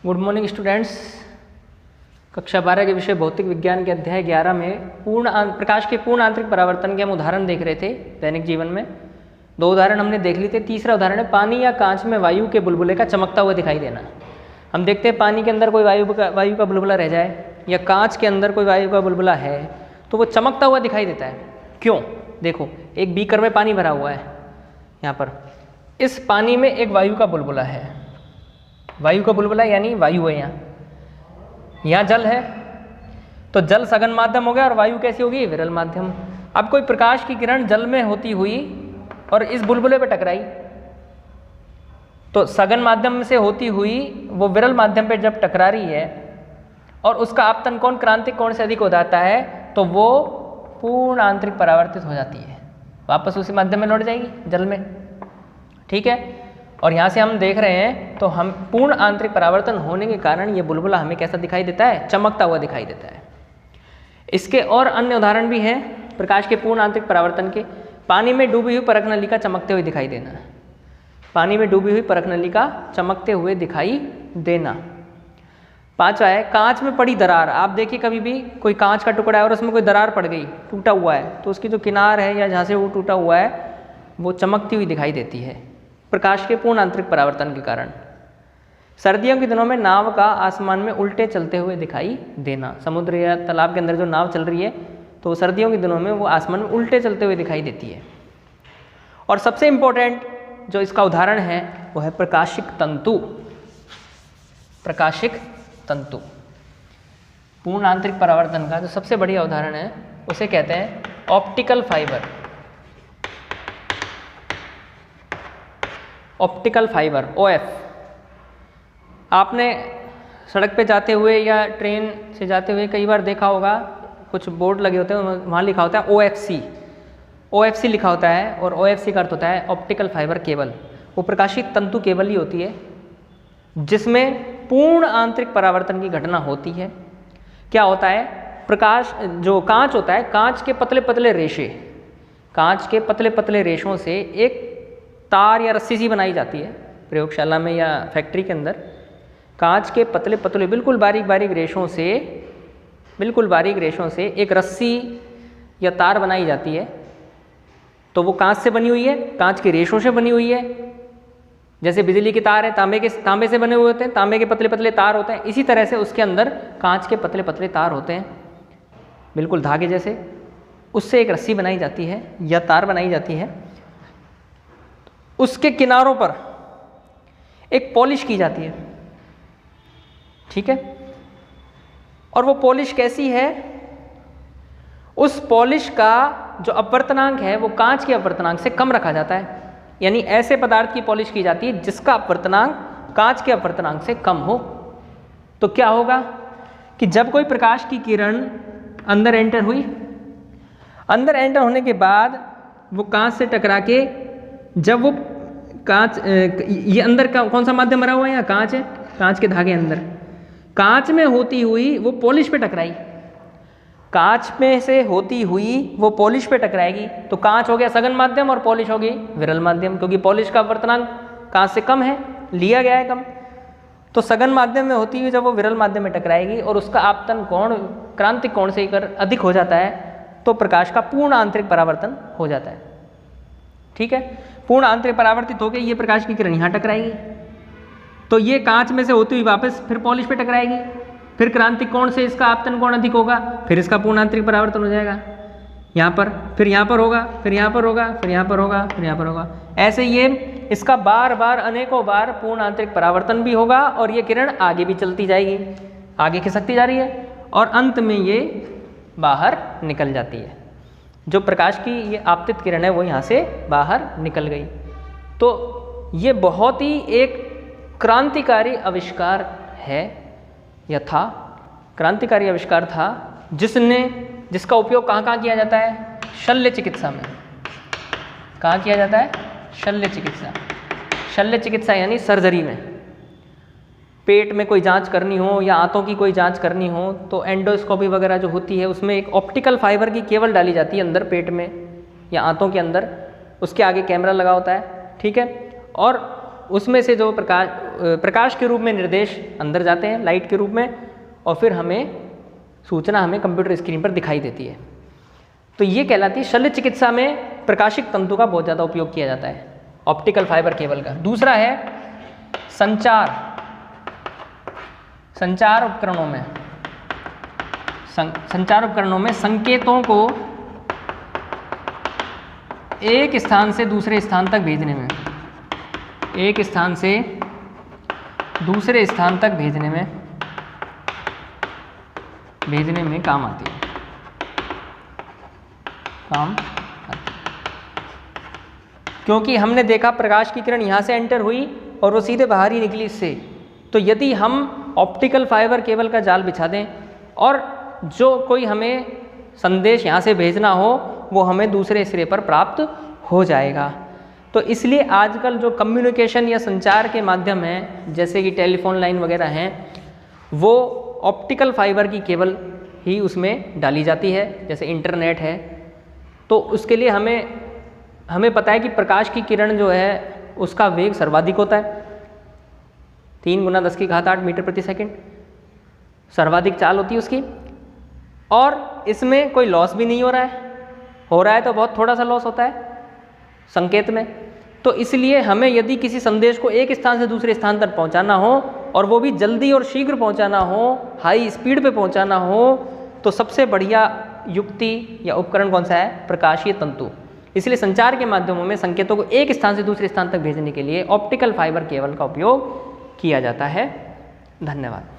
Good morning students. कक्षा 12 के विषय भौतिक विज्ञान के अध्याय 11 में प्रकाश के पूर्ण आंतरिक परावर्तन के हम उदाहरण देख रहे थे। दैनिक जीवन में 2 उदाहरण हमने देख लिए थे। तीसरा उदाहरण है पानी या कांच में वायु के बुलबुले का चमकता हुआ दिखाई देना। हम देखते हैं पानी के अंदर कोई वायु का बुलबुला रह जाए या कांच के अंदर कोई वायु का बुलबुला है तो वो चमकता हुआ दिखाई देता है। क्यों? देखो, एक बीकर में पानी भरा हुआ है, यहाँ पर इस पानी में एक वायु का बुलबुला है। वायु का बुलबुला यानी वायु है, यहाँ जल है तो जल सघन माध्यम हो गया और वायु कैसी होगी? विरल माध्यम। अब कोई प्रकाश की किरण जल में होती हुई और इस बुलबुले पे टकराई तो सघन माध्यम से होती हुई वो विरल माध्यम पे जब टकरा रही है और उसका आपतन कोण क्रांतिक कोण से अधिक हो जाता है तो वो पूर्ण आंतरिक परावर्तित हो जाती है, वापस उसी माध्यम में लौट जाएगी जल में। ठीक है, और यहाँ से हम देख रहे हैं तो हम पूर्ण आंतरिक परावर्तन होने के कारण ये बुलबुला हमें कैसा दिखाई देता है? चमकता हुआ दिखाई देता है। इसके और अन्य उदाहरण भी हैं प्रकाश के पूर्ण आंतरिक परावर्तन के। पानी में डूबी हुई परख नली का चमकते हुए दिखाई देना। पानी में डूबी हुई परख नली का चमकते हुए दिखाई देना। 5वां है कांच में पड़ी दरार। आप देखिए कभी भी कोई कांच का टुकड़ा है और उसमें कोई दरार पड़ गई, टूटा हुआ है, तो उसकी जो किनार है या जहाँ से वो टूटा हुआ है वो चमकती हुई दिखाई देती है प्रकाश के पूर्ण आंतरिक परावर्तन के कारण। सर्दियों के दिनों में नाव का आसमान में उल्टे चलते हुए दिखाई देना। समुद्र या तालाब के अंदर जो नाव चल रही है तो सर्दियों के दिनों में वो आसमान में उल्टे चलते हुए दिखाई देती है। और सबसे इम्पोर्टेंट जो इसका उदाहरण है वो है प्रकाशिक तंतु। प्रकाशिक तंतु पूर्ण आंतरिक परावर्तन का जो सबसे बढ़िया उदाहरण है उसे कहते हैं optical fibre. Optical fibre OF। आपने सड़क पे जाते हुए या ट्रेन से जाते हुए कई बार देखा होगा, कुछ बोर्ड लगे होते हैं वहाँ लिखा होता है OFC लिखा होता है और OFC का अर्थ होता है ऑप्टिकल फाइबर केबल। वो प्रकाशित तंतु केबल ही होती है जिसमें पूर्ण आंतरिक परावर्तन की घटना होती है। क्या होता है? प्रकाश जो कांच होता है, कांच के पतले पतले रेशे, कांच के पतले पतले रेशों से एक तार या रस्सी सी बनाई जाती है प्रयोगशाला में या फैक्ट्री के अंदर। कांच के पतले पतले बिल्कुल बारीक बारीक रेशों से एक रस्सी या तार बनाई जाती है। तो वो कांच से बनी हुई है, कांच के रेशों से बनी हुई है। जैसे बिजली की तार है तांबे से बने हुए होते हैं, तांबे के पतले पतले तार होते हैं, इसी तरह से उसके अंदर कांच के पतले पतले तार होते हैं बिल्कुल धागे जैसे। उससे एक रस्सी बनाई जाती है या तार बनाई जाती है। उसके किनारों पर एक पॉलिश की जाती है। ठीक है, और वो पॉलिश कैसी है? उस पॉलिश का जो अपवर्तनांक है वो कांच के अपवर्तनांक से कम रखा जाता है। यानी ऐसे पदार्थ की पॉलिश की जाती है जिसका अपवर्तनांक कांच के अपवर्तनांक से कम हो। तो क्या होगा कि जब कोई प्रकाश की किरण अंदर एंटर हुई, अंदर एंटर होने के बाद वो कांच से टकरा के जब वो कांच ये अंदर का कौन सा माध्यम भरा हुआ है? यहाँ कांच है, कांच के धागे अंदर, कांच में होती हुई वो पॉलिश पे टकराई, कांच में से होती हुई वो पॉलिश पे टकराएगी तो कांच हो गया सघन माध्यम और पॉलिश होगी विरल माध्यम, क्योंकि पॉलिश का अपवर्तनांक कांच से कम है, लिया गया है कम। तो सघन माध्यम में होती हुई जब वो विरल माध्यम में टकराएगी और उसका आपतन कोण क्रांतिक कोण से अधिक हो जाता है तो प्रकाश का पूर्ण आंतरिक परावर्तन हो जाता है। ठीक है, पूर्ण आंतरिक परावर्तित होकर ये प्रकाश की किरण यहाँ टकराएगी तो ये कांच में से होती हुई वापस फिर पॉलिश पे टकराएगी, फिर क्रांतिक कोण से इसका आपतन कोण अधिक होगा, फिर इसका पूर्ण आंतरिक परावर्तन हो जाएगा यहाँ पर, फिर यहाँ पर होगा, फिर यहाँ पर होगा, फिर यहाँ पर होगा, फिर यहाँ पर होगा। ऐसे ये इसका बार बार अनेकों बार पूर्ण आंतरिक परावर्तन भी होगा और ये किरण आगे भी चलती जाएगी, आगे खिसकती जा रही है और अंत में ये बाहर निकल जाती है। जो प्रकाश की ये आपतित किरण है वो यहाँ से बाहर निकल गई। तो ये बहुत ही एक क्रांतिकारी आविष्कार है या था, क्रांतिकारी आविष्कार था जिसका उपयोग कहाँ किया जाता है? शल्य चिकित्सा में। कहाँ किया जाता है? शल्य चिकित्सा। शल्य चिकित्सा यानी सर्जरी में। पेट में कोई जांच करनी हो या आंतों की कोई जांच करनी हो तो एंडोस्कोपी वगैरह जो होती है उसमें एक ऑप्टिकल फाइबर की केबल डाली जाती है अंदर पेट में या आंतों के अंदर, उसके आगे कैमरा लगा होता है। ठीक है, और उसमें से जो प्रकाश के रूप में निर्देश अंदर जाते हैं लाइट के रूप में, और फिर हमें सूचना हमें कंप्यूटर स्क्रीन पर दिखाई देती है। तो ये कहलाती है शल्य चिकित्सा में प्रकाशिक तंतु का बहुत ज़्यादा उपयोग किया जाता है, ऑप्टिकल फाइबर केबल का। दूसरा है संचार उपकरणों में, संचार उपकरणों में संकेतों को एक स्थान से दूसरे स्थान तक भेजने में, एक स्थान से दूसरे स्थान तक भेजने में काम आती है, क्योंकि हमने देखा प्रकाश की किरण यहाँ से एंटर हुई और वो सीधे बाहर ही निकली इससे। तो यदि हम ऑप्टिकल फाइबर केबल का जाल बिछा दें और जो कोई हमें संदेश यहाँ से भेजना हो वो हमें दूसरे सिरे पर प्राप्त हो जाएगा। तो इसलिए आजकल जो कम्युनिकेशन या संचार के माध्यम हैं, जैसे कि टेलीफोन लाइन वगैरह हैं, वो ऑप्टिकल फाइबर की केबल ही उसमें डाली जाती है। जैसे इंटरनेट है, तो उसके लिए हमें पता है कि प्रकाश की किरण जो है उसका वेग सर्वाधिक होता है, 3 × 10⁸ मीटर प्रति सेकंड सर्वाधिक चाल होती है उसकी, और इसमें कोई लॉस भी नहीं हो रहा है तो बहुत थोड़ा सा लॉस होता है संकेत में। तो इसलिए हमें यदि किसी संदेश को एक स्थान से दूसरे स्थान तक पहुंचाना हो और वो भी जल्दी और शीघ्र पहुंचाना हो, हाई स्पीड पे पहुंचाना हो, तो सबसे बढ़िया युक्ति या उपकरण कौन सा है? प्रकाशीय तंतु। इसलिए संचार के माध्यमों में संकेतों को एक स्थान से दूसरे स्थान तक भेजने के लिए ऑप्टिकल फाइबर केबल का उपयोग किया जाता है। धन्यवाद।